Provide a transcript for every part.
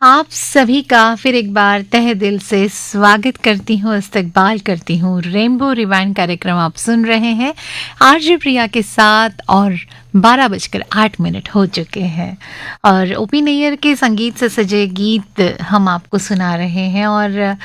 आप सभी का फिर एक बार तहे दिल से स्वागत करती हूँ, इस्तकबाल करती हूँ। रेनबो रिवाइंड कार्यक्रम आप सुन रहे हैं आरजे प्रिया के साथ और 12:08 हो चुके हैं और ओपी नैयर के संगीत से सजे गीत हम आपको सुना रहे हैं। और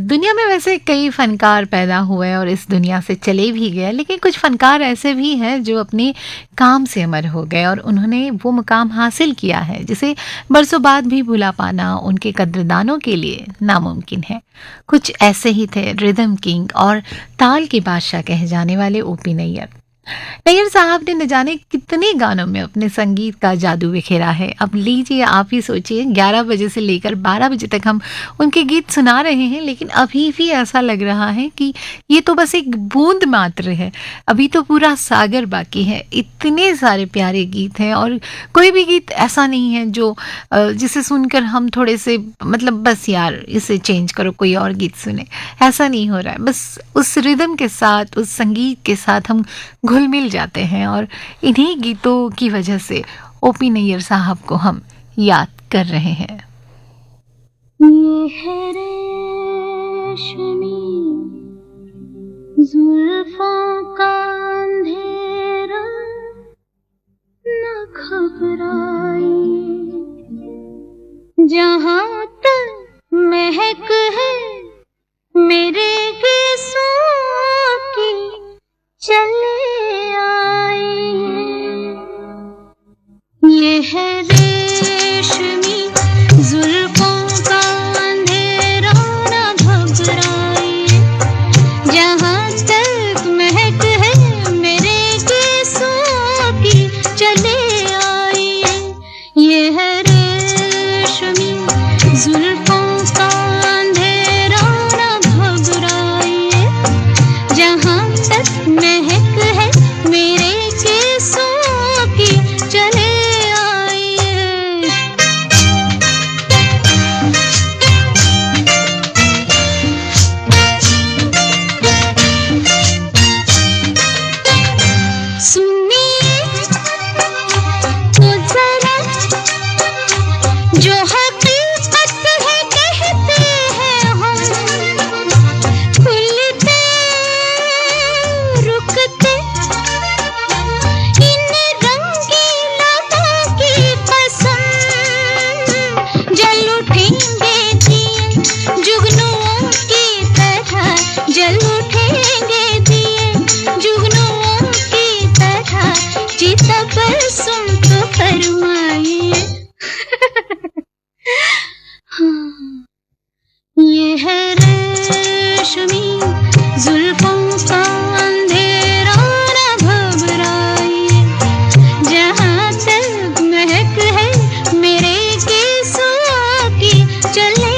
दुनिया में वैसे कई फनकार पैदा हुए और इस दुनिया से चले भी गए, लेकिन कुछ फनकार ऐसे भी हैं जो अपने काम से अमर हो गए और उन्होंने वो मुकाम हासिल किया है जिसे बरसों बाद भी भुला पाना उनके कद्रदानों के लिए नामुमकिन है। कुछ ऐसे ही थे रिदम किंग और ताल के बादशाह कहे जाने वाले ओपी नैयर। नैयर साहब ने न जाने कितने गानों में अपने संगीत का जादू बिखेरा है। अब लीजिए, आप ही सोचिए, 11 बजे से लेकर 12 बजे तक हम उनके गीत सुना रहे हैं, लेकिन अभी भी ऐसा लग रहा है कि ये तो बस एक बूंद मात्र है, अभी तो पूरा सागर बाकी है। इतने सारे प्यारे गीत हैं और कोई भी गीत ऐसा नहीं है जो जिसे सुनकर हम थोड़े से मतलब बस यार इसे चेंज करो, कोई और गीत सुने, ऐसा नहीं हो रहा है। बस उस रिदम के साथ, उस संगीत के साथ हम घुल मिल जाते हैं और इन्हीं गीतों की वजह से ओपी नैयर साहब को हम याद कर रहे हैं। ये है रेशमी जुल्फों का अंधेरा, न घबराइए, जहां तक महक है मेरे गीसों की चले आइए। ये है रेशमी जुल्फों का अंधेरा, न घबराइए, जहां तक महक है मेरे गीसों की चले आइए। ये है रेशमी जुल्फों का अंधेरा, न घबराइए, जहां तक महक है मेरे केसों की चले आइए। सुनिए तो जरा जो हकीकत है कहते हैं हम, खुलते रुकते इन रंगीला की कसम, जल उठेंगे दिए जुगनुओं की तरह, जल उठेंगे दिए जुगनुओं की तरह, जीता पर सुन तो फरमाइए। हाँ, ये है रेशमी जुल्फों का अंधेरा, न घबराइए, जहां तक महक है मेरे केसों की चले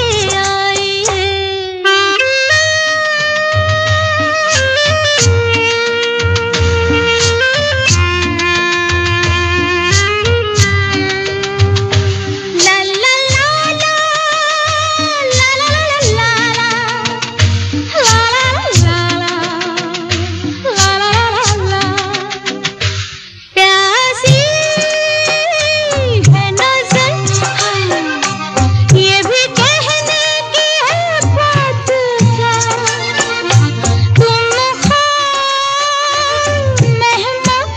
ला ला ला ला ला ला ला प्यासी है नजर, ये भी कहने की है बात क्या, तुम खाब मेहमान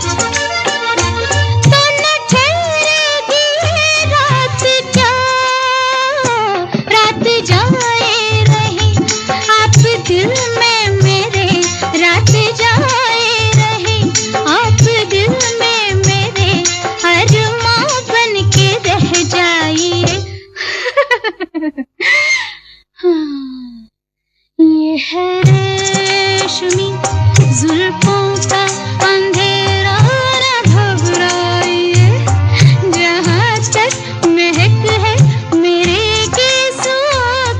तो न ठहरेगी रात क्या, रात जाए रही आप दिल में मेरे, रात जाए रही आप दिल में मेरे, अरमां बन के रह जाइए। हाँ, ये है रेशमी जुल्फों का अंधेरा, न घबराइए, जहां तक महक है मेरे केसों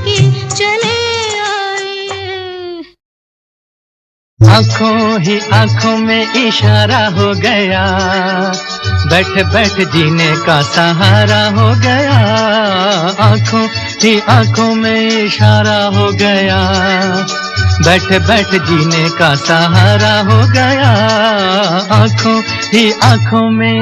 की चले आइए। आंखों ही आंखों में इशारा हो गया, बैठ बैठ जीने का सहारा हो गया। आंखों ही आंखों में इशारा हो गया, बैठ बैठ जीने का सहारा हो गया। आंखों ही आंखों में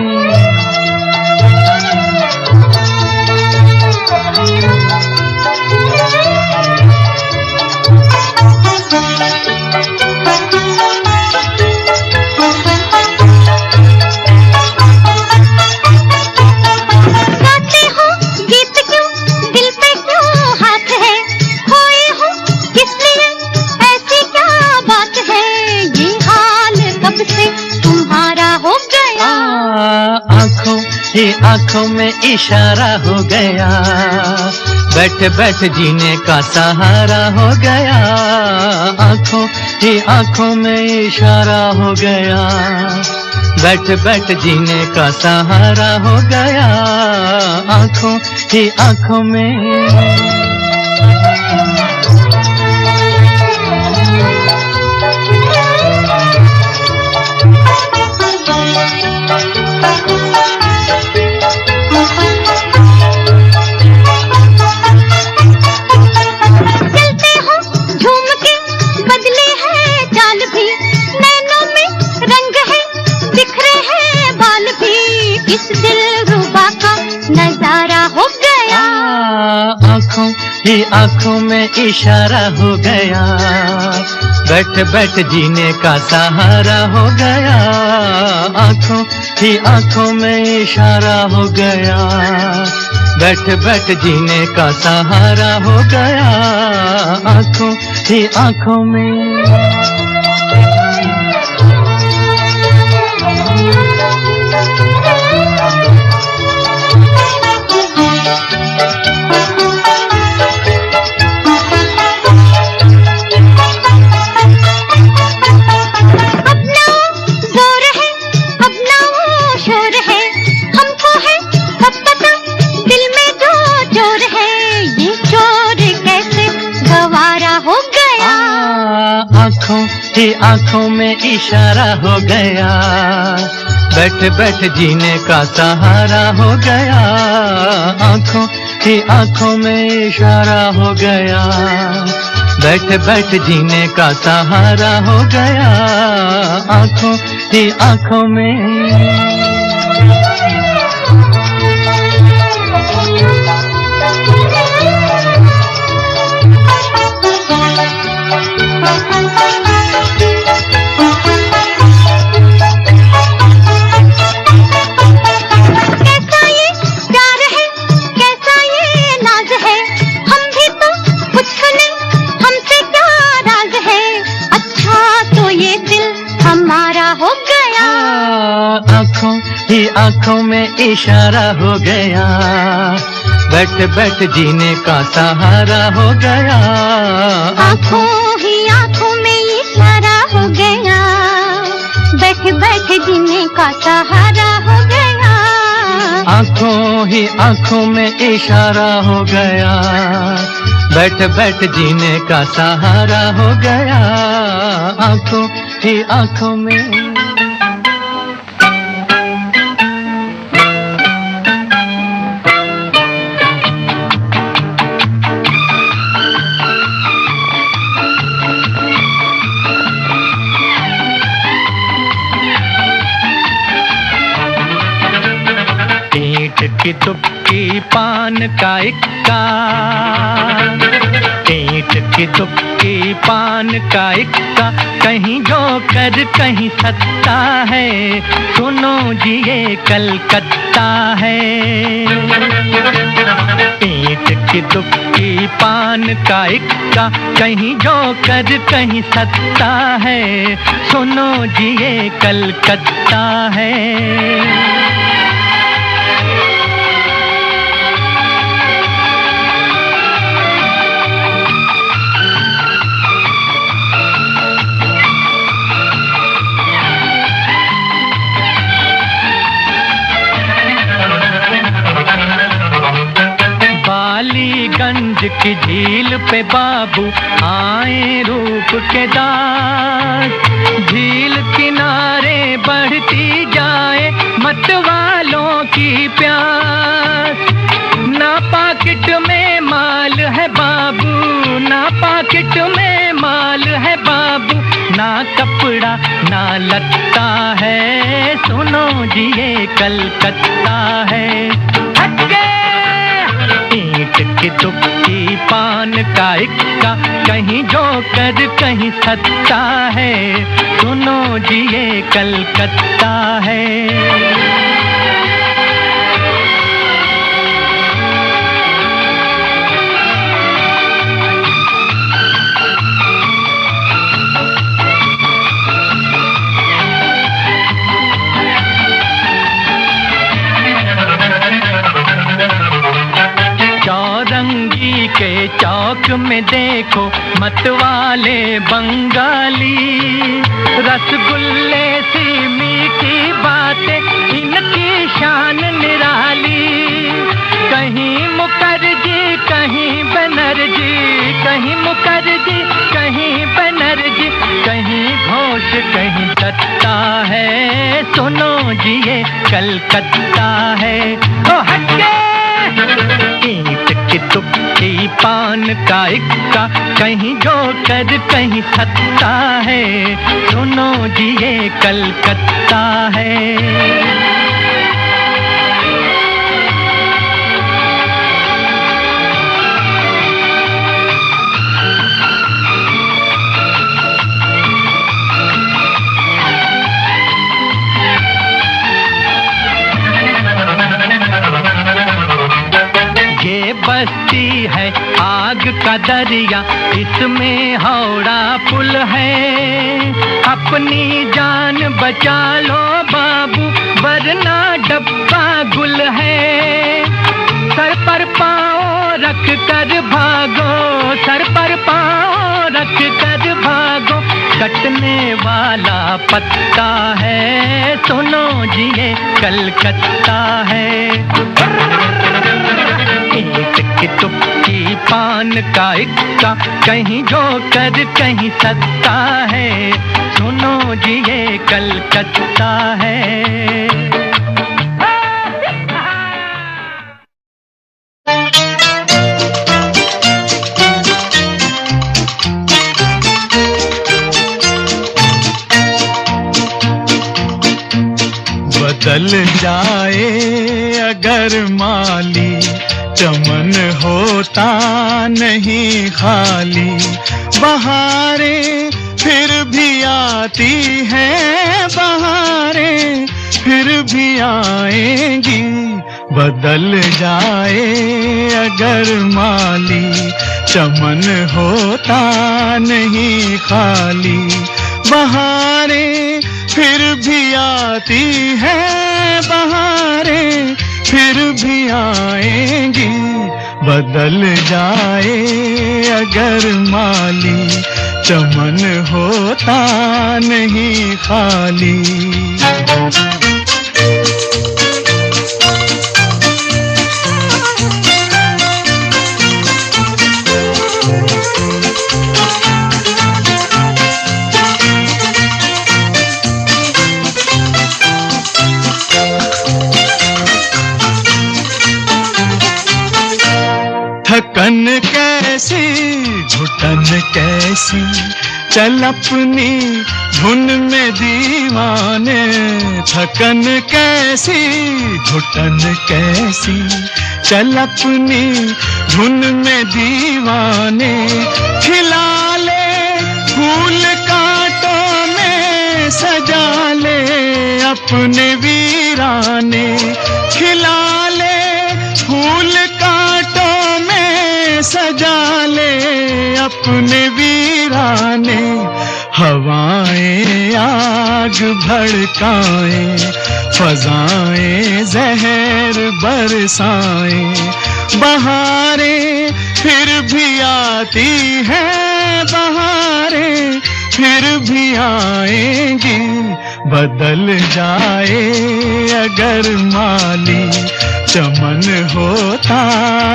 आंखों में इशारा हो गया, बैठ बैठ जीने का सहारा हो गया, आंखों ही आंखों में इशारा हो गया, बैठ बैठ जीने का सहारा हो गया, आंखों ही आंखों में। ही आंखों में इशारा हो गया, बैठ बैठ जीने का सहारा हो गया, आंखों ही आंखों में इशारा हो गया, बैठ बैठ जीने का सहारा हो गया, आंखों ही आंखों में। ही आंखों में इशारा हो गया, बैठ बैठ जीने का सहारा हो गया, आंखों ही आंखों में इशारा हो गया, बैठ बैठ जीने का सहारा हो गया, आंखों ही आंखों में। ही आंखों में इशारा हो गया, बैठ बैठ जीने का सहारा हो गया, आंखों ही आंखों में इशारा हो गया, बैठ बैठ जीने का सहारा हो गया, आंखों ही आंखों में इशारा हो गया, बैठ बैठ जीने का सहारा हो गया, आंखों ही आंखों में। की तुक्की पान का इक्का, ईंट की तुक्की पान का इक्का, कहीं जोकर कहीं सत्ता है, सुनो जी ये कलकत्ता है। ईंट की तुक्की पान का इक्का, कहीं जोकर कहीं सत्ता है, सुनो जी ये कलकत्ता है। बालीगंज की झील पे बाबू आए रूप के दास, झील किनारे बढ़ती जाए मत वालों की प्यास। ना पाकिट में माल है बाबू, ना पाकिट में माल है बाबू, ना कपड़ा ना लत्ता है, सुनो जी ये कलकत्ता है। ईंट की तुक्की पान का इक्का, कहीं जोकर कहीं सत्ता है, सुनो जी ये कलकत्ता है। चौक में देखो मतवाले बंगाली, रसगुल्ले सी मीठी बातें इनकी शान निराली। कहीं मुखर्जी कहीं बनर्जी, कहीं मुखर्जी कहीं बनर्जी, कहीं घोष कहीं दत्ता है। सुनो जी ये कलकत्ता है। ओ हटके ईंट की तुक्की पान का इक्का, कहीं जोकर कहीं सत्ता है। सुनो जी ये कलकत्ता है। ये बस्ती है आग का दरिया, इसमें हावड़ा पुल है। अपनी जान बचा लो बाबू, वरना डब्बा गुल है। सर पर पाँव रख कर भागो, सर पर पाँव रख कर भागो, कटने वाला पत्ता है। सुनो जी ये कलकत्ता है। ईंट की तुक्की पान का इक्का, कहीं जोकर कहीं सत्ता है। सुनो जी ये कलकत्ता है। बदल जाए अगर माली, चमन होता नहीं खाली। बहारें फिर भी आती हैं, बहारें फिर भी आएंगी। बदल जाए अगर माली, चमन होता नहीं खाली। बहारें फिर भी आती हैं, बहारें फिर भी आएंगी। बदल जाए अगर माली, चमन होता नहीं खाली। थकन कैसी घुटन कैसी, चल अपनी धुन में दीवाने। थकन कैसी घुटन कैसी, चल अपनी धुन में दीवाने। खिला ले फूल कांटों में, सजा ले अपने वीराने। खिला ले फूल कांटों में, सजा ले अपने वीराने। हवाएं आग भड़काएं, फजाएं जहर बरसाएं। बहारें फिर भी आती हैं, बहारें फिर भी आएंगी। बदल जाए अगर माली, चमन होता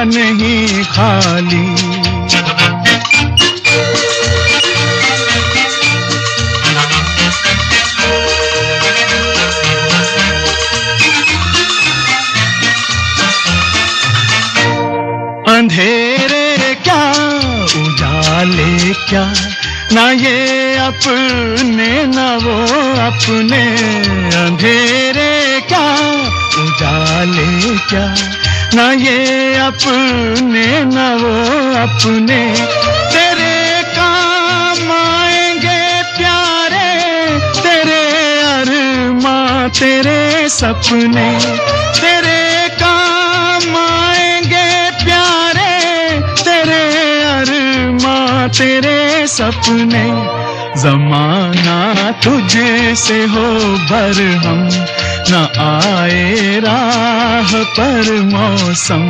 नहीं खाली। अंधेरे क्या उजाले क्या, ना ये अपने ना वो अपने। अंधेरे क्या उजाले क्या, ना ये अपने ना वो अपने। तेरे काम आएंगे प्यारे, तेरे अरमां तेरे सपने। तेरे काम आएंगे प्यारे, तेरे अरमां तेरे सपने। ज़माना तुझसे हो बरहम, न आए राह पर मौसम।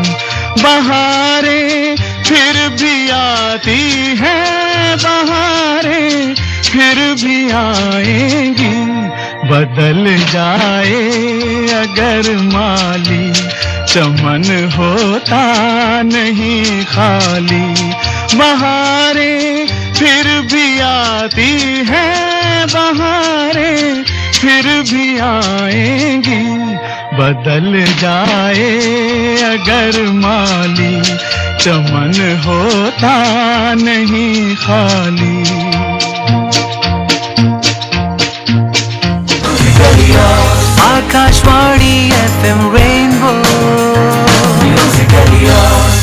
बहारें फिर भी आती हैं बहारें फिर भी आएंगी, बदल जाए अगर माली चमन होता नहीं खाली। बहारें फिर भी आती हैं बहारें फिर भी आएंगी, बदल जाए अगर माली चमन होता नहीं खाली। Akashvani FM rainbow Musically yours.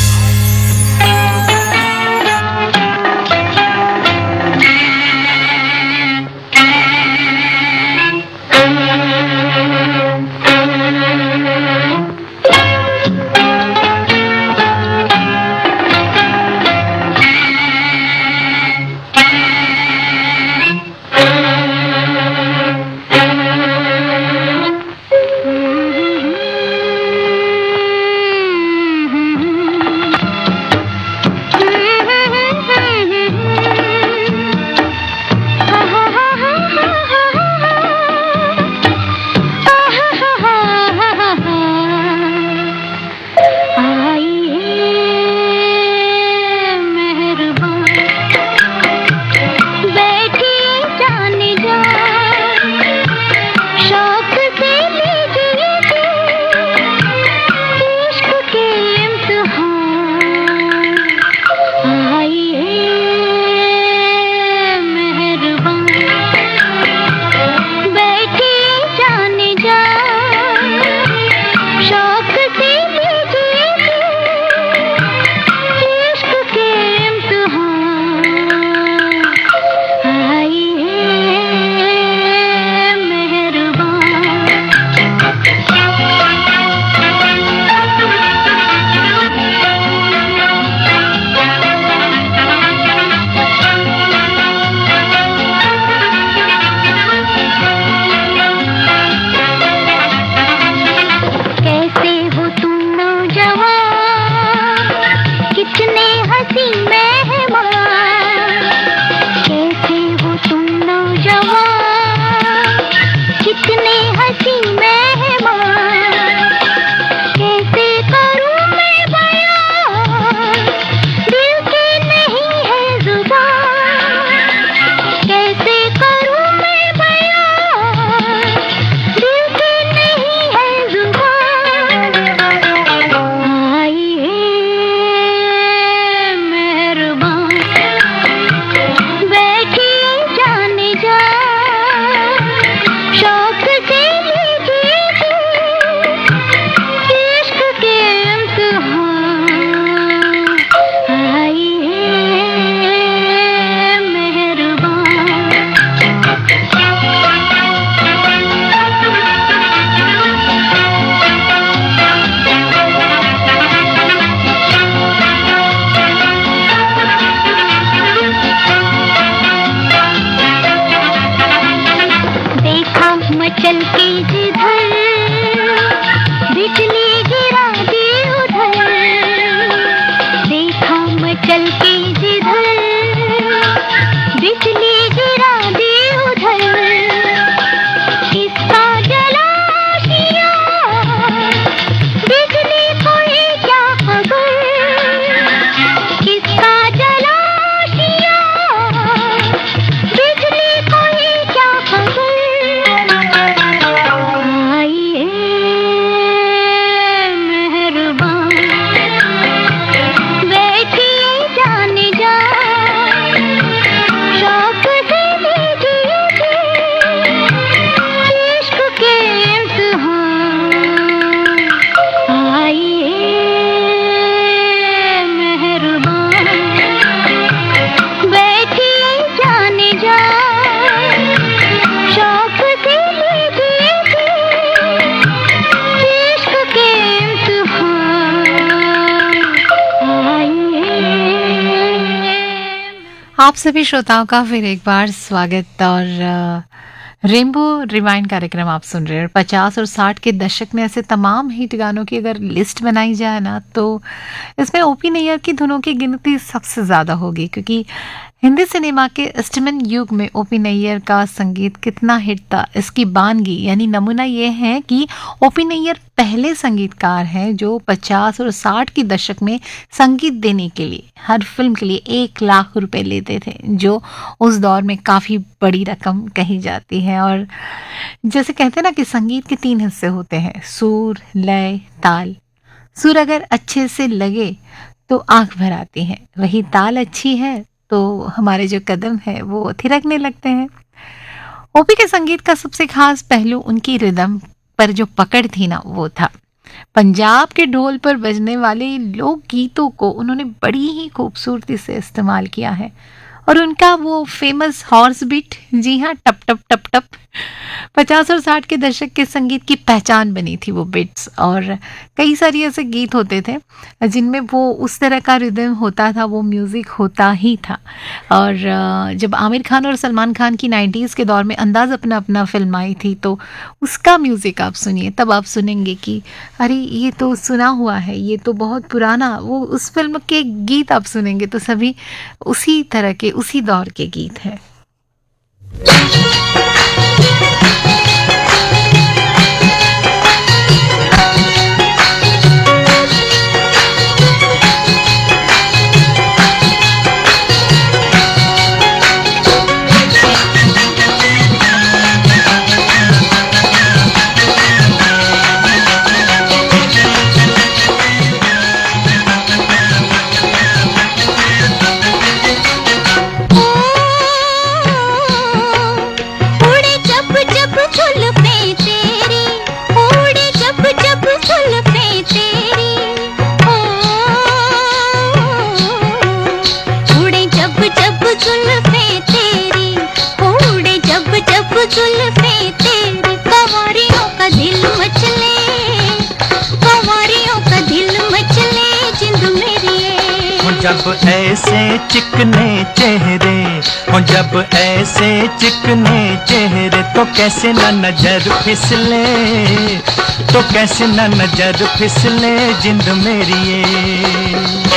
आप सभी श्रोताओं का फिर एक बार स्वागत। और रेनबो रिवाइंड कार्यक्रम आप सुन रहे हैं। 50 और 60 के दशक में ऐसे तमाम हिट गानों की अगर लिस्ट बनाई जाए ना, तो इसमें ओपी नैयर की धुनों की गिनती सबसे ज़्यादा होगी, क्योंकि हिंदी सिनेमा के अष्टमन युग में ओपी नैयर का संगीत कितना हिट था, इसकी बानगी यानी नमूना ये है कि ओपी नैयर पहले संगीतकार हैं जो 50 और 60 के दशक में संगीत देने के लिए हर फिल्म के लिए 1 लाख रुपए लेते थे, जो उस दौर में काफ़ी बड़ी रकम कही जाती है। और जैसे कहते हैं ना कि संगीत के 3 हिस्से होते हैं, सुर, लय, ताल। सुर अगर अच्छे से लगे तो आंख भर आती है, वही ताल अच्छी है तो हमारे जो कदम है वो थिरकने लगते हैं। ओपी के संगीत का सबसे खास पहलू उनकी रिदम पर जो पकड़ थी ना, वो था। पंजाब के ढोल पर बजने वाले लोक गीतों को उन्होंने बड़ी ही खूबसूरती से इस्तेमाल किया है, और उनका वो फेमस हॉर्स बीट, जी हाँ, टप टप टप टप, 50 और 60 के दशक के संगीत की पहचान बनी थी वो बिट्स। और कई सारे ऐसे गीत होते थे जिनमें वो उस तरह का रिदम होता था, वो म्यूज़िक होता ही था। और जब आमिर खान और सलमान खान की 90s के दौर में अंदाज़ अपना अपना फिल्म आई थी, तो उसका म्यूज़िक आप सुनिए, तब आप सुनेंगे कि अरे ये तो सुना हुआ है, ये तो बहुत पुराना, वो उस फिल्म के गीत आप सुनेंगे तो सभी उसी तरह के, उसी दौर के गीत हैं। जब ऐसे चिकने चेहरे हो, जब ऐसे चिकने चेहरे, तो कैसे न नजर फिसले, तो कैसे न नजर फिसले जिंद मेरी ये।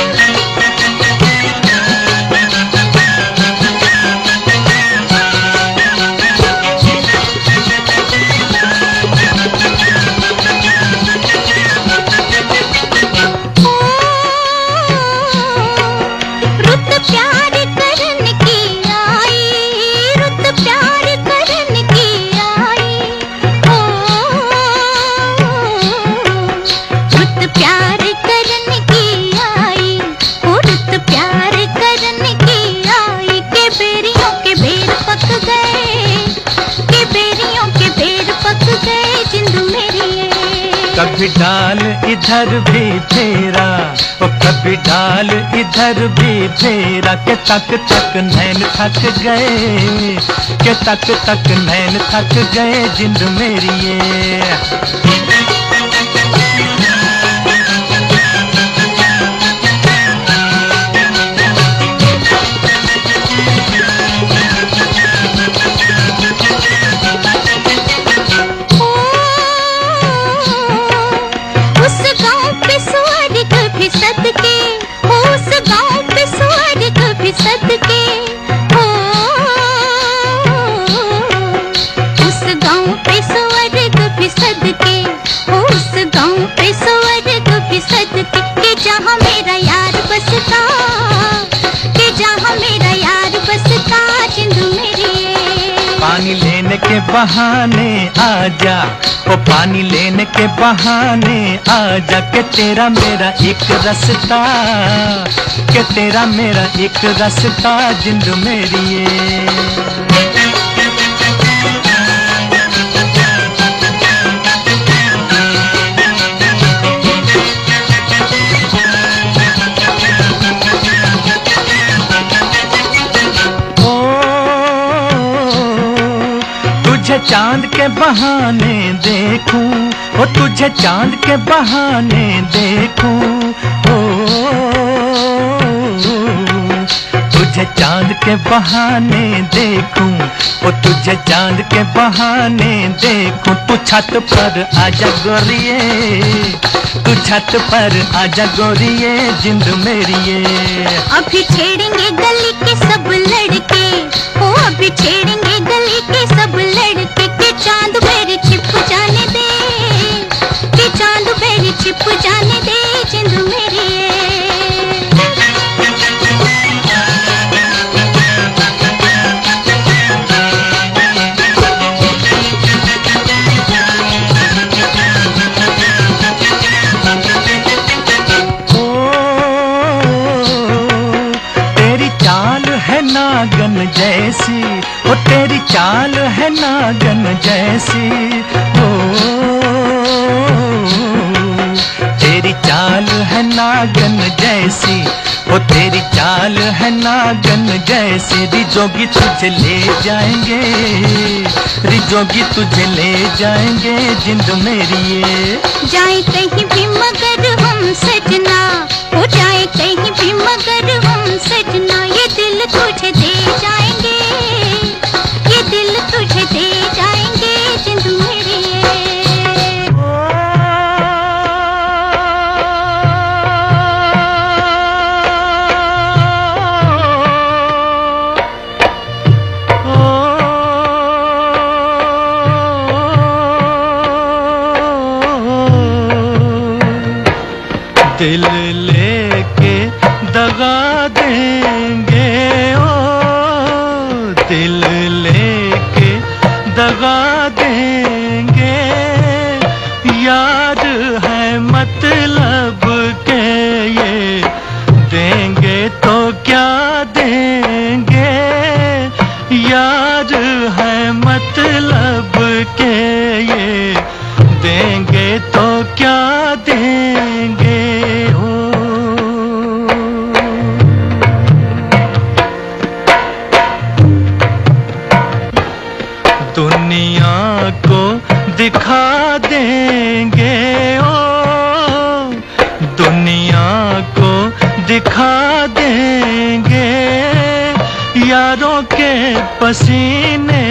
कभी डाल इधर भी फेरा, ओ कभी डाल इधर भी फेरा, के तक तक नैन थक गए, के तक तक नैन थक गए जिंद मेरी ये। पानी लेने के बहाने आजा, ओ पानी लेने के बहाने आजा, के तेरा मेरा एक रास्ता, के तेरा मेरा एक रास्ता जिंद मेरी ये। तुझे चांद के बहाने देखूं, ओ तुझे चांद के बहाने देखूं, ओ तुझे चांद के बहाने देखूं, ओ तुझे चांद के बहाने देखूं। तू छत पर आजा गोरिये, तू छत पर आजा गोरिये, जिंद मेरी ये। अभी छेड़ेंगे गली के सब लड़के, ओ अभी छेड़ेंगे गली के सब लड़के, के चांद मेरे छिप जाने दे, के चांद मेरे छिप जाने दे, जिंद मेरी ये। नागन जैसी, ओ तेरी चाल है नागन जैसी, ओ तेरी चाल है नागन जैसी, ओ तेरी चाल है नागन जैसी। रिजोगी तुझे ले जाएंगे, रिजोगी तुझे ले जाएंगे, जिंद मेरी ये। जाए कहीं भी मगर हम सजना, हो जाए कहीं भी मगर हम सजना, ये दिल तुझे दे जाएंगे, ये दिल तुझे दे जाएंगे, जिंद मेरी ये। दिल लेके दगा देंगे, ओ दिल लेके दगा देंगे, याद है मतलब के ये देंगे तो क्या देंगे, याद है मतलब के ये देंगे तो क्या देंगे। दुनिया को दिखा देंगे, ओ दुनिया को दिखा देंगे, यारों के पसीने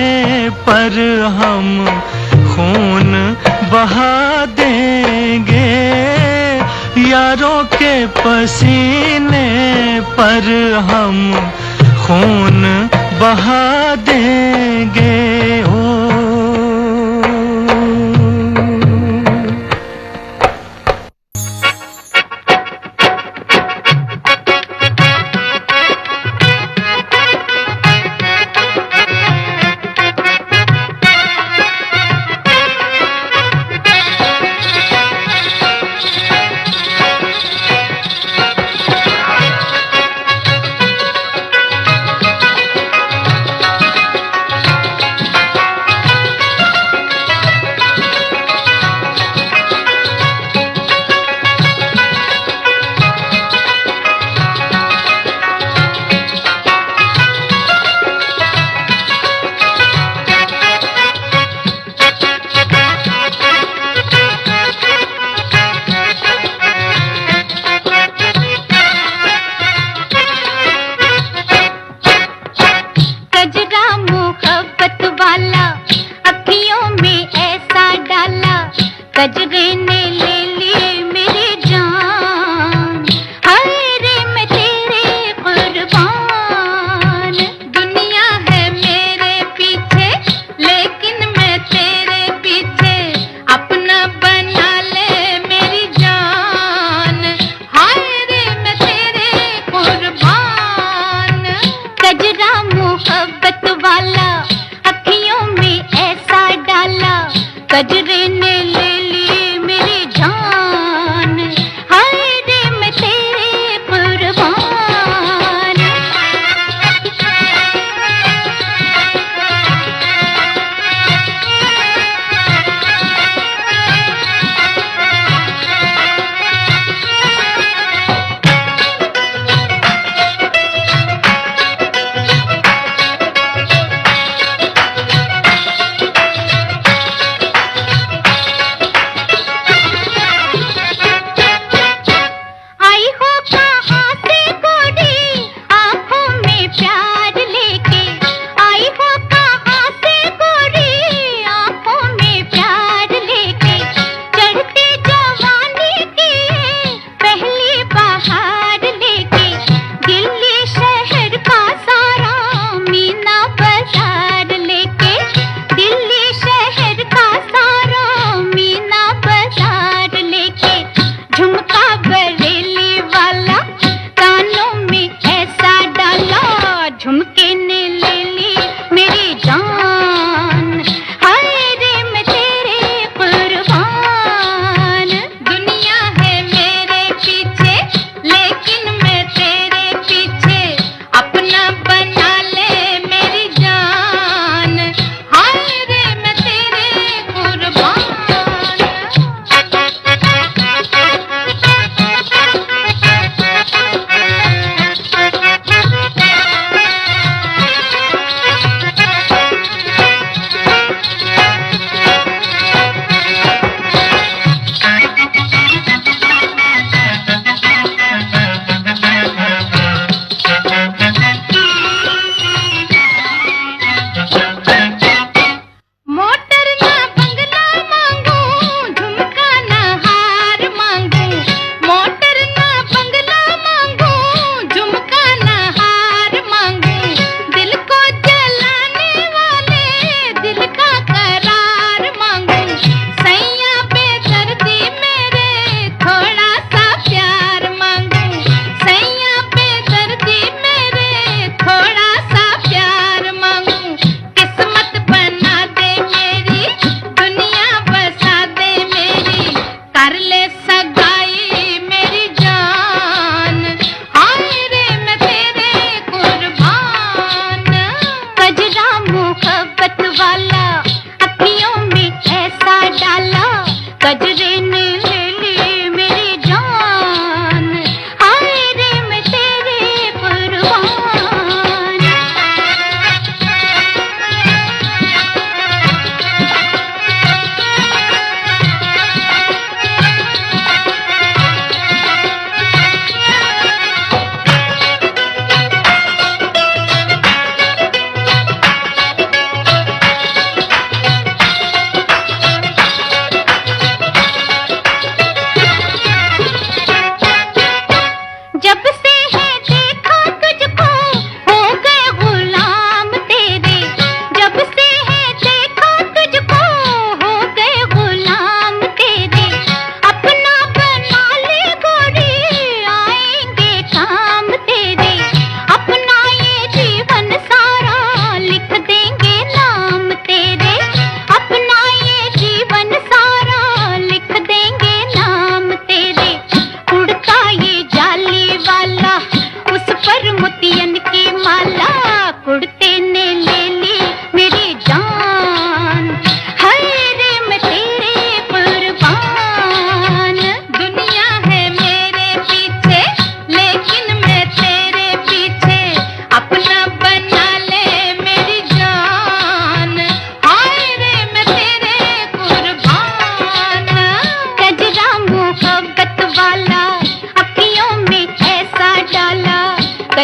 पर हम खून बहा देंगे, यारों के पसीने पर हम खून बहा देंगे, ओ।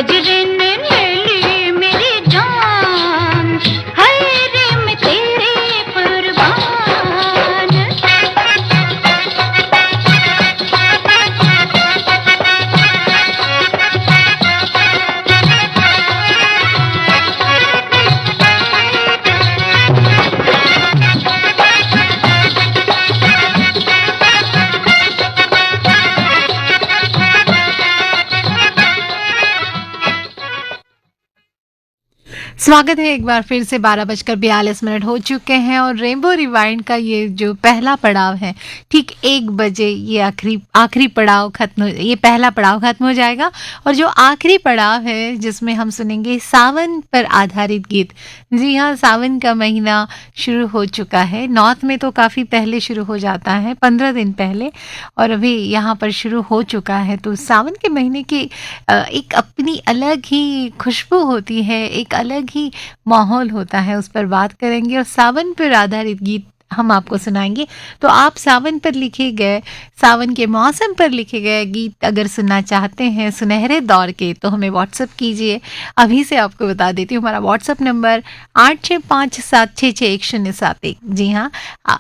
कजरे ने ले ली मेरी जान, हाय रे मैं तेरे कुर्बान। स्वागत है एक बार फिर से। 12:42 हो चुके हैं और रेनबो रिवाइंड का ये जो पहला पड़ाव है, ठीक 1 बजे ये आखिरी पड़ाव खत्म, ये पहला पड़ाव खत्म हो जाएगा। और जो आखिरी पड़ाव है जिसमें हम सुनेंगे सावन पर आधारित गीत। जी हाँ, सावन का महीना शुरू हो चुका है। नॉर्थ में तो काफ़ी पहले शुरू हो जाता है, 15 दिन पहले, और अभी यहाँ पर शुरू हो चुका है। तो सावन के महीने की एक अपनी अलग ही खुशबू होती है, एक अलग ही माहौल होता है, उस पर बात करेंगे और सावन पर आधारित गीत हम आपको सुनाएंगे। तो आप सावन पर लिखे गए, सावन के मौसम पर लिखे गए गीत अगर सुनना चाहते हैं सुनहरे दौर के, तो हमें व्हाट्सअप कीजिए। अभी से आपको बता देती हूँ, हमारा व्हाट्सअप नंबर 8657661071। जी हाँ,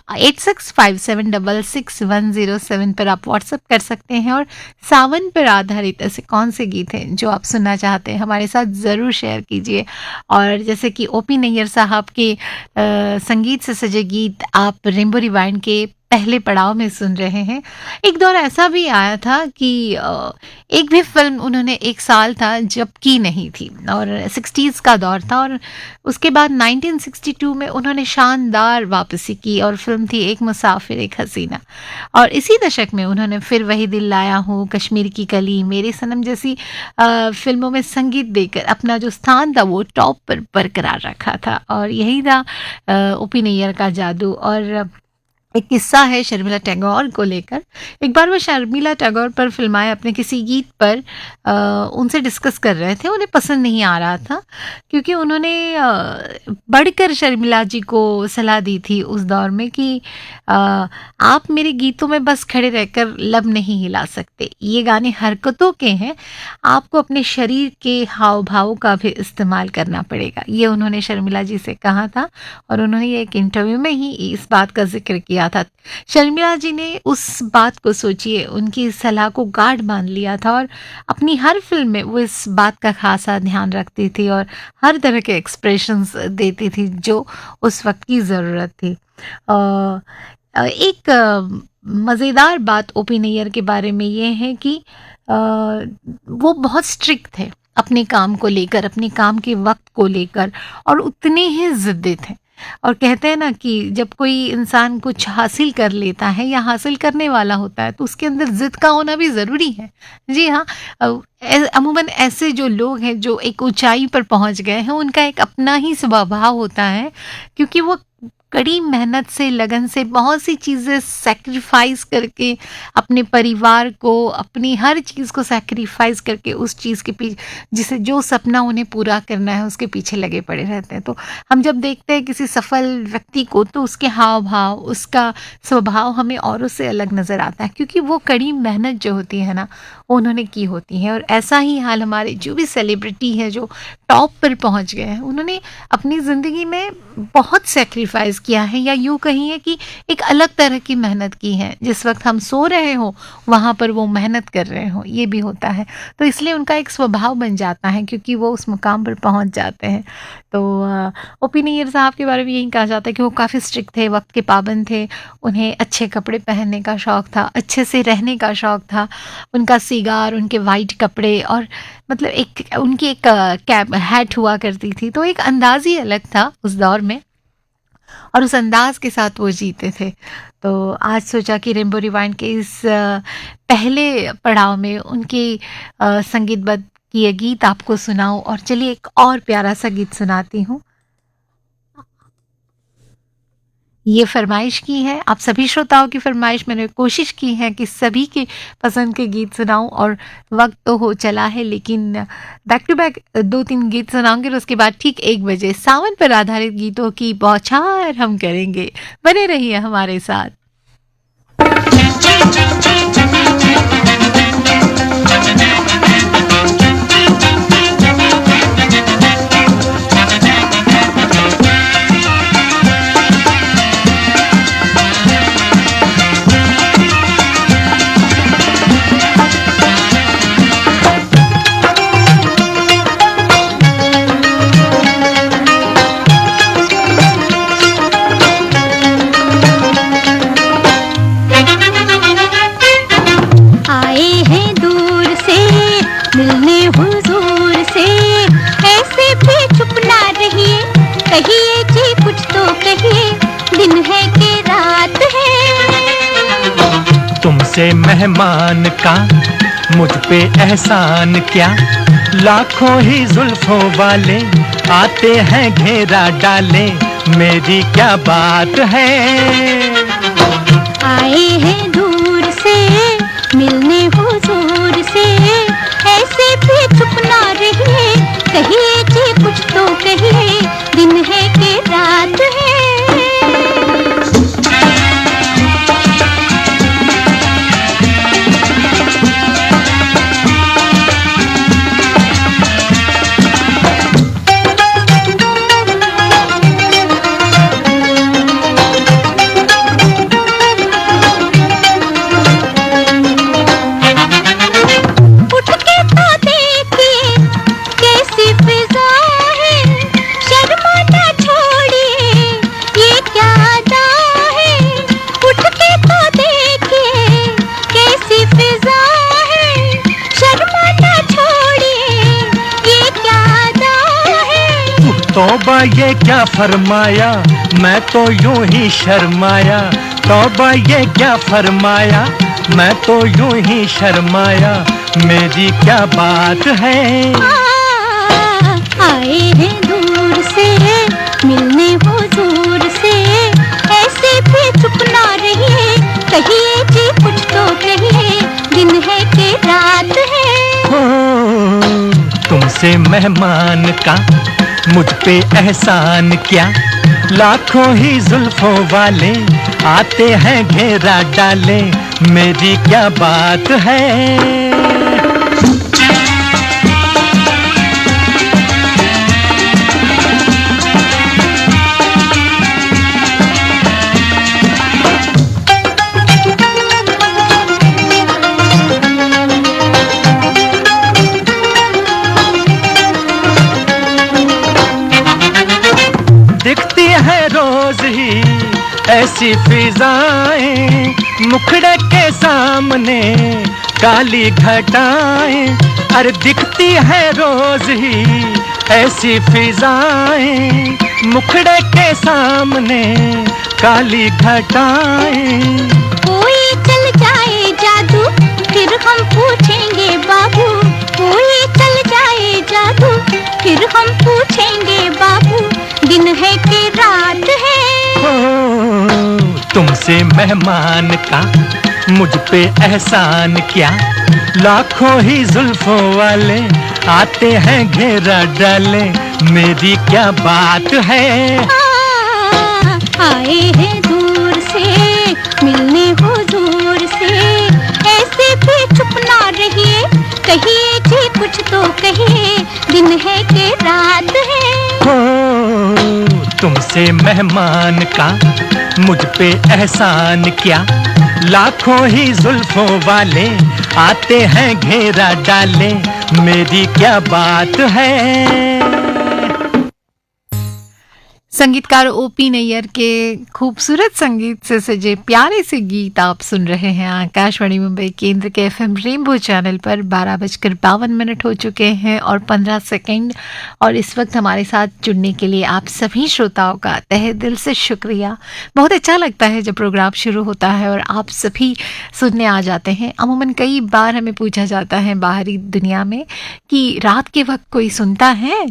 8657661007 पर आप व्हाट्सअप कर सकते हैं। और सावन पर आधारित ऐसे कौन से गीत हैं जो आप सुनना चाहते हैं, हमारे साथ ज़रूर शेयर कीजिए। और जैसे कि ओपी नैयर साहब के संगीत से सजे गीत आप रेनबो रिवाइंड के पहले पड़ाव में सुन रहे हैं। एक दौर ऐसा भी आया था कि एक भी फिल्म उन्होंने एक साल था जब की नहीं थी, और 60s का दौर था। और उसके बाद 1962 में उन्होंने शानदार वापसी की और फिल्म थी एक मुसाफिर एक हसीना। और इसी दशक में उन्होंने फिर वही दिल लाया हूँ, कश्मीर की कली, मेरे सनम जैसी फिल्मों में संगीत देकर अपना जो स्थान था वो टॉप पर बरकरार रखा था। और यही था ओपी नैयर का जादू। और एक किस्सा है शर्मिला टैगोर को लेकर। एक बार वो शर्मिला टैगोर पर फिल्माए अपने किसी गीत पर उनसे डिस्कस कर रहे थे, उन्हें पसंद नहीं आ रहा था क्योंकि उन्होंने बढ़कर शर्मिला जी को सलाह दी थी उस दौर में कि आप मेरे गीतों में बस खड़े रहकर लब नहीं हिला सकते, ये गाने हरकतों के हैं, आपको अपने शरीर के हाव भाव का भी इस्तेमाल करना पड़ेगा। ये उन्होंने शर्मिला जी से कहा था और उन्होंने ये एक इंटरव्यू में ही इस बात का जिक्र किया था। शर्मिला जी ने उस बात को, सोचिए, उनकी सलाह को गाढ़ मान लिया था और अपनी हर फिल्म में वो इस बात का खासा ध्यान रखती थी और हर तरह के एक्सप्रेशंस देती थी जो उस वक्त की ज़रूरत थी। एक मज़ेदार बात ओपी नैयर के बारे में ये है कि वो बहुत स्ट्रिक्ट थे अपने काम को लेकर, अपने काम के वक्त को लेकर, और उतने ही ज़िद्दी थे। और कहते हैं ना कि जब कोई इंसान कुछ हासिल कर लेता है या हासिल करने वाला होता है तो उसके अंदर ज़िद का होना भी ज़रूरी है। जी हाँ, अमूमन ऐसे जो लोग हैं जो एक ऊंचाई पर पहुंच गए हैं, उनका एक अपना ही स्वभाव होता है, क्योंकि वो कड़ी मेहनत से, लगन से, बहुत सी चीज़ें सैक्रिफाइस करके, अपने परिवार को, अपनी हर चीज़ को सैक्रिफाइस करके उस चीज़ के पीछे, जिसे जो सपना उन्हें पूरा करना है उसके पीछे लगे पड़े रहते हैं। तो हम जब देखते हैं किसी सफल व्यक्ति को तो उसके हाव भाव, उसका स्वभाव हमें औरों से अलग नज़र आता है, क्योंकि वो कड़ी मेहनत जो होती है ना, उन्होंने की होती है। और ऐसा ही हाल हमारे जो भी सेलिब्रिटी है जो टॉप पर पहुंच गए हैं, उन्होंने अपनी ज़िंदगी में बहुत सेक्रीफाइस किया है, या यूँ कहिए कि एक अलग तरह की मेहनत की है। जिस वक्त हम सो रहे हो वहाँ पर वो मेहनत कर रहे हो, ये भी होता है। तो इसलिए उनका एक स्वभाव बन जाता है क्योंकि वो उस मुकाम पर पहुँच जाते हैं। तो ओपी नैयर साहब के बारे में यही कहा जाता है कि वो काफ़ी स्ट्रिक्ट थे, वक्त के पाबंद थे, उन्हें अच्छे कपड़े पहनने का शौक़ था, अच्छे से रहने का शौक़ था। उनका सिगार, उनके वाइट कपड़े, और मतलब एक उनकी एक कैप हैट हुआ करती थी, तो एक अंदाज़ ही अलग था उस दौर में, और उस अंदाज के साथ वो जीते थे। तो आज सोचा कि रेनबो रिवाइंड के इस पहले पड़ाव में उनके संगीतबद्ध किए गीत आपको सुनाऊं। और चलिए एक और प्यारा सा गीत सुनाती हूँ। ये फरमाइश की है, आप सभी श्रोताओं की फरमाइश, मैंने कोशिश की है कि सभी के पसंद के गीत सुनाऊं, और वक्त तो हो चला है, लेकिन बैक टू बैक 2-3 गीत सुनाऊंगे और उसके बाद ठीक 1 बजे सावन पर आधारित गीतों की बौछार हम करेंगे। बने रहिए हमारे साथ। मिलने हुजूर से, ऐसे भी चुप ना रहिए, कहिए जी कुछ तो कहिए, दिन है कि रात है। तुमसे मेहमान का मुझ पे एहसान क्या, लाखों ही जुल्फों वाले आते हैं घेरा डाले, मेरी क्या बात है। आए हैं दूर से मिलने हुजूर से, ऐसे भी चुप ना रहिए, कहिए जी कुछ तो कहिए, दिन है कि रात है। तौबा ये क्या फरमाया, मैं तो यूं ही शर्माया, तौबा ये क्या फरमाया, मैं तो यूं ही शर्माया, मेरी क्या बात है। आए हैं दूर से मिलने हुजूर से, ऐसे भी चुप ना रहिए, कहिए जी कुछ तो कहिए, दिन है कि रात है। तुमसे मेहमान का मुझ पे एहसान क्या, लाखों ही जुल्फों वाले आते हैं घेरा डाले, मेरी क्या बात है। दिखती है रोज ही ऐसी फिजाएं, मुखड़े के सामने काली घटाएं, अरे दिखती है रोज ही ऐसी फिजाएं, मुखड़े के सामने काली घटाएं। कोई चल जाए जादू फिर हम पूछेंगे बाबू, कोई चल जाए जादू फिर हम पूछेंगे बाबू, दिन है कि रात है। तुमसे मेहमान का मुझ पे एहसान क्या, लाखों ही जुल्फों वाले आते हैं घेरा डाले, मेरी क्या बात है। आए हैं दूर से मिलने हुजूर से, ऐसे भी चुप ना रहिए, कहिए जी कुछ तो कहिए, दिन है कि रात है। तुमसे मेहमान का मुझ पे एहसान क्या, लाखों ही जुल्फों वाले आते हैं घेरा डाले, मेरी क्या बात है। संगीतकार ओपी नैयर के खूबसूरत संगीत से सजे प्यारे से गीत आप सुन रहे हैं आकाशवाणी मुंबई केंद्र के एफएम रेनबो चैनल पर। 12:52 हो चुके हैं और 15 सेकंड, और इस वक्त हमारे साथ जुड़ने के लिए आप सभी श्रोताओं का तहे दिल से शुक्रिया। बहुत अच्छा लगता है जब प्रोग्राम शुरू होता है और आप सभी सुनने आ जाते हैं। अमूमन कई बार हमें पूछा जाता है बाहरी दुनिया में कि रात के वक्त कोई सुनता है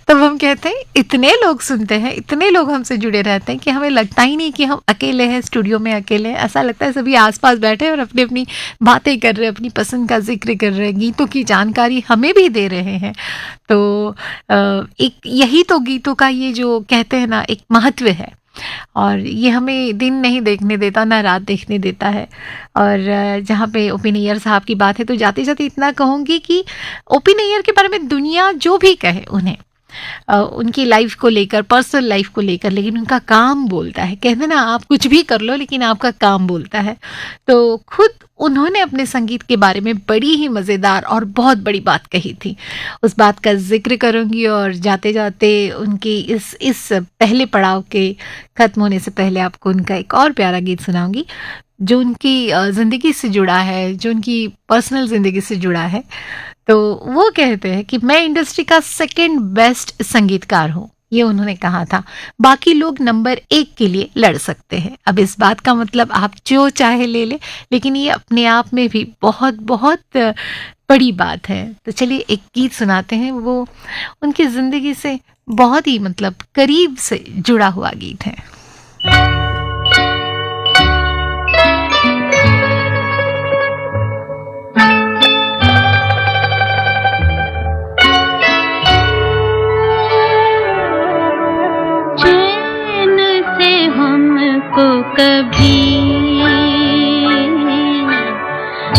तब हम कहते हैं इतने लोग सुनते हैं, इतने लोग हमसे जुड़े रहते हैं कि हमें लगता ही नहीं कि हम अकेले हैं, स्टूडियो में अकेले हैं। ऐसा लगता है सभी आसपास बैठे हैं और अपनी अपनी बातें कर रहे हैं, अपनी पसंद का जिक्र कर रहे हैं, गीतों की जानकारी हमें भी दे रहे हैं। तो एक यही तो गीतों का ये जो कहते हैं ना एक महत्व है, और ये हमें दिन नहीं देखने देता ना रात देखने देता है। और जहाँ पे ओपी नैयर साहब की बात है तो जाते जाते इतना कहूँगी कि ओपी नैयर के बारे में दुनिया जो भी कहे उन्हें, उनकी लाइफ को लेकर, पर्सनल लाइफ को लेकर, लेकिन उनका काम बोलता है। कहते ना आप कुछ भी कर लो लेकिन आपका काम बोलता है। तो खुद उन्होंने अपने संगीत के बारे में बड़ी ही मज़ेदार और बहुत बड़ी बात कही थी, उस बात का जिक्र करूंगी। और जाते जाते उनकी इस पहले पड़ाव के ख़त्म होने से पहले आपको उनका एक और प्यारा गीत सुनाऊंगी जो उनकी ज़िंदगी से जुड़ा है, जो उनकी पर्सनल ज़िंदगी से जुड़ा है। तो वो कहते हैं कि मैं इंडस्ट्री का सेकंड बेस्ट संगीतकार हूँ, ये उन्होंने कहा था। बाकी लोग नंबर 1 के लिए लड़ सकते हैं। अब इस बात का मतलब आप जो चाहे ले ले, लेकिन ये अपने आप में भी बहुत बहुत बड़ी बात है। तो चलिए एक गीत सुनाते हैं, वो उनकी ज़िंदगी से बहुत ही मतलब करीब से जुड़ा हुआ गीत है। कभी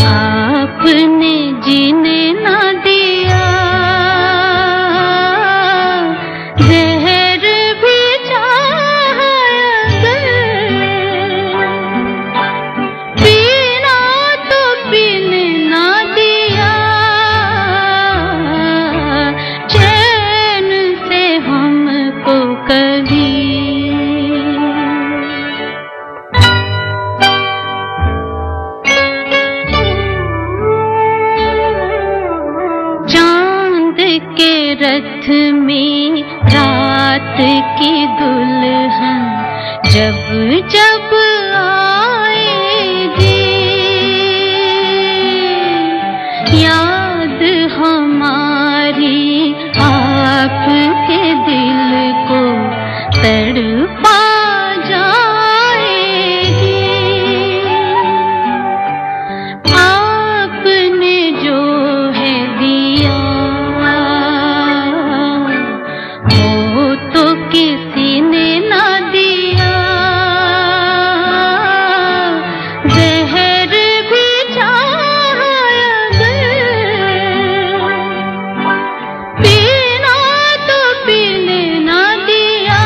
आपने जीने ना दिया, जहर भी चाहा पीना तो पीने ना दिया, चैन से हमको कभी रथ में रात की दुल्हन जब जब आएगी, याद हमारी आपके दिल को तड़पा जाएगी। आपने जो है दिया किसी ने ना दिया, जहर भी चाहा पीना तो पीने ना दिया,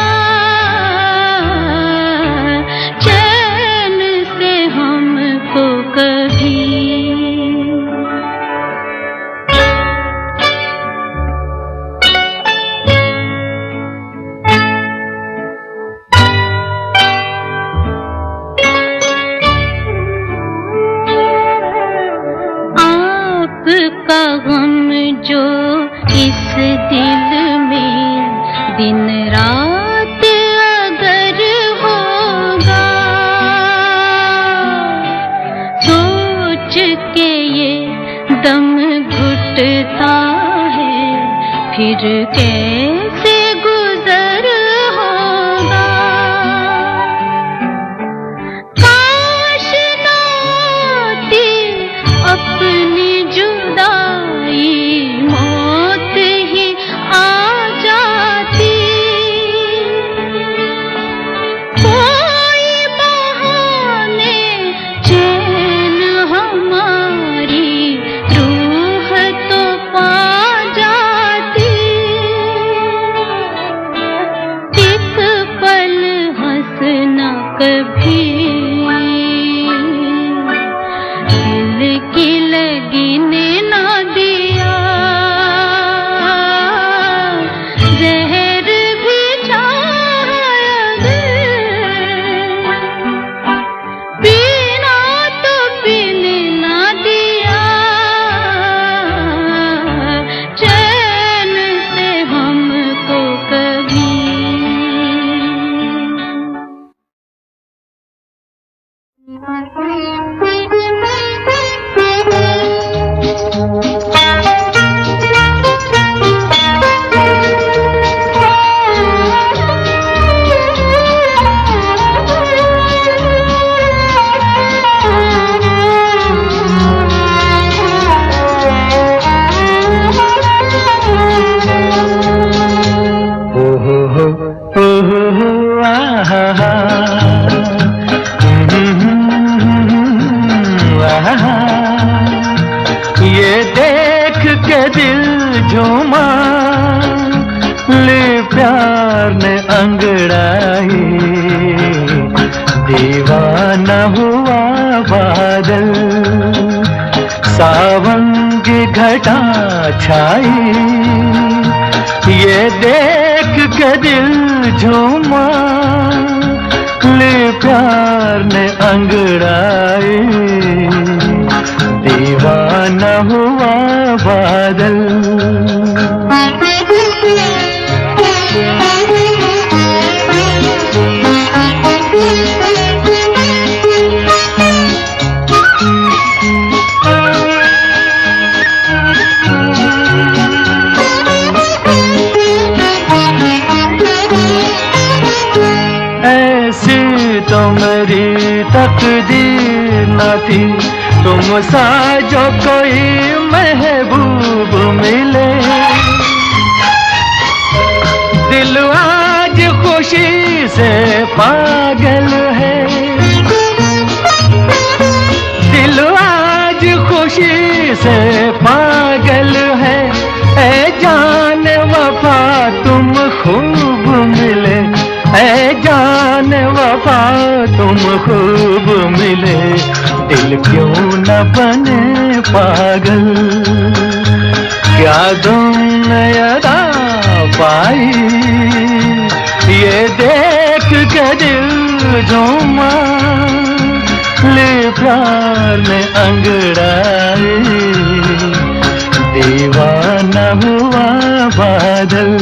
चैन से हमको कभी का गम जो इस दिल में दिन रात अगर होगा, सोच के ये दम घुटता है, फिर कैसे गुजर होगा। काश ना आती अपनी जुदाई, मौत ही आ जाती, कोई बहाने चैन हमारी रूह तो पा जाती, एक पल हंसना कभी दिल की लगी ने ना दिया, जहर भी चाहा पीना तो पीने ना दिया, चैन से हमको कभी ये देख के दिल झूमा, ले प्यार ने अंगड़ाई, दीवाना हुआ बादल, सावन की घटा छाई। ये देख के दिल झूमा, ले प्यार ने अंगड़ाई, दीवाना हुआ बादल। तो मेरी तकदीर न थी तुम सा जो कोई महबूब मिले। दिल आज खुशी से पागल है, दिल आज खुशी से पागल है। ऐ जान वफा तुम खूब मिले, ऐ जान वफा तुम खूब मिले। दिल क्यों न बने पागल, क्या तुमने अदा पाई, ये देख के दिल झूमा। ले प्यार में अंगड़ाई, दीवाना हुआ बादल।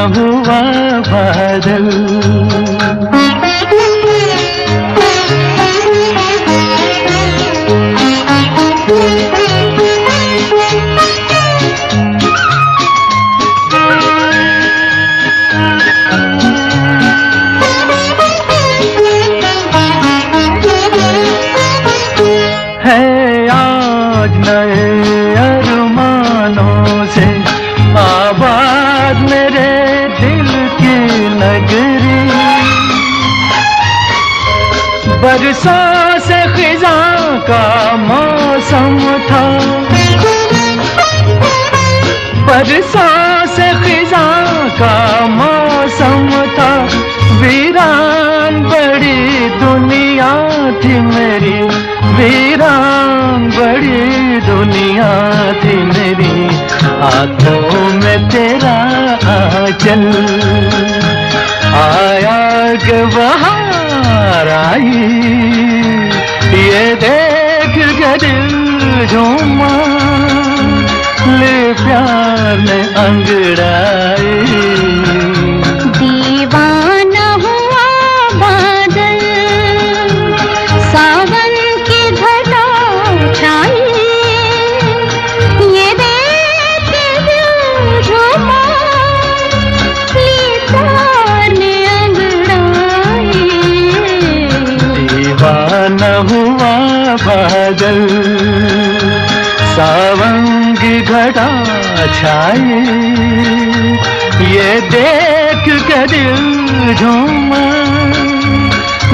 हुआ बादल। है आज नए अरमानों से आबाद मेरे दिल की नगरी। बरसों से खिज़ां का मौसम था, बरसों से खिज़ां का मौसम था। वीरान बड़ी दुनिया थी मेरी, वीरान बड़ी दुनिया थी मेरी। हाथों में तेरा आंचल आया के बहार आई, ये देख के दिल झूमा। ले प्यार ने अंगड़ाई, दीवाना हुआ बादल। सावन की घटा छाई, ये देख के दिल झूमा। ले प्यार ने अंगड़ाई, दीवाना हुआ बादल। सावन की घटा छाई, ये देख के दिल झूमा।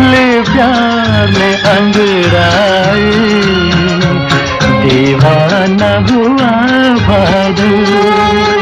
ले प्यार में अंगड़ाई, दीवाना हुआ बादल।